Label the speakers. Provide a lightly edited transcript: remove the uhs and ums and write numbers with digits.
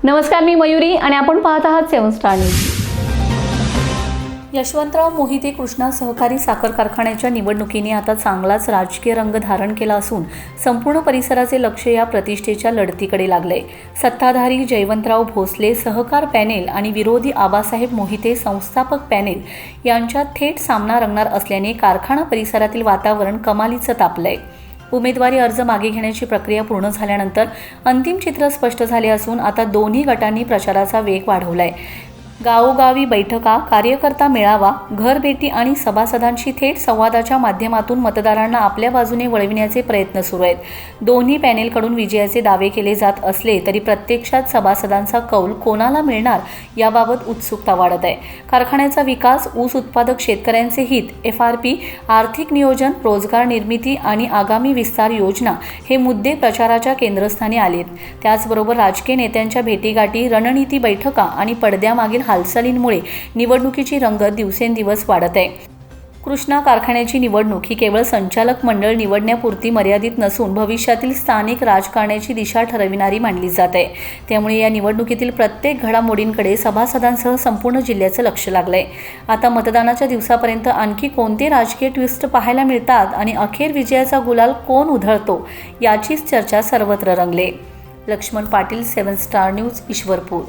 Speaker 1: नमस्कार, मी मयुरी आणि आपण पाहत आहात 7 स्टार न्यूज। यशवंतराव मोहिते कृष्णा सहकारी साखर कारखान्याच्या निवडणुकीने आता चांगलाच राजकीय रंग धारण केला असून संपूर्ण परिसराचे लक्ष या प्रतिष्ठेच्या लढतीकडे लागले। सत्ताधारी जयवंतराव भोसले सहकार पॅनेल आणि विरोधी आबासाहेब मोहिते संस्थापक पॅनेल यांच्यात थेट सामना रंगणार असल्याने कारखाना परिसरातील वातावरण कमालीचं तापलंय। उमेदवारी अर्ज मागे घेण्याची प्रक्रिया पूर्ण झाल्यानंतर अंतिम चित्र स्पष्ट झाले असून आता दोन्ही गटांनी प्रचाराचा वेग वाढवलाय। गावोगावी बैठका, कार्यकर्ता मेळावा, घरभेटी आणि सभासदांशी थेट संवादाच्या माध्यमातून मतदारांना आपल्या बाजूने वळविण्याचे प्रयत्न सुरू आहेत। दोन्ही पॅनेलकडून विजयाचे दावे केले जात असले तरी प्रत्यक्षात सभासदांचा कौल कोणाला मिळणार याबाबत उत्सुकता वाढत आहे। कारखान्याचा विकास, ऊस उत्पादक शेतकऱ्यांचे हित, FRP, आर्थिक नियोजन, रोजगार निर्मिती आणि आगामी विस्तार योजना हे मुद्दे प्रचाराच्या केंद्रस्थानी आलेत। त्याचबरोबर राजकीय नेत्यांच्या भेटीगाठी, रणनीती बैठका आणि पडद्यामागील हालचालींमुळे निवडणुकीची रंगत दिवसेंदिवस वाढत आहे। कृष्णा कारखान्याची निवडणूक ही केवळ संचालक मंडळ निवडण्यापुरती मर्यादित नसून भविष्यातील स्थानिक राजकारणाची दिशा ठरविणारी मानली जात आहे। त्यामुळे या निवडणुकीतील प्रत्येक घडामोडींकडे सभासदांसह संपूर्ण जिल्ह्याचं लक्ष लागलंय। आता मतदानाच्या दिवसापर्यंत आणखी कोणते राजकीय ट्विस्ट पाहायला मिळतात आणि अखेर विजयाचा गुलाल कोण उधळतो याचीच चर्चा सर्वत्र रंगले। Laxman Patil, 7 star news, Ishwarpur.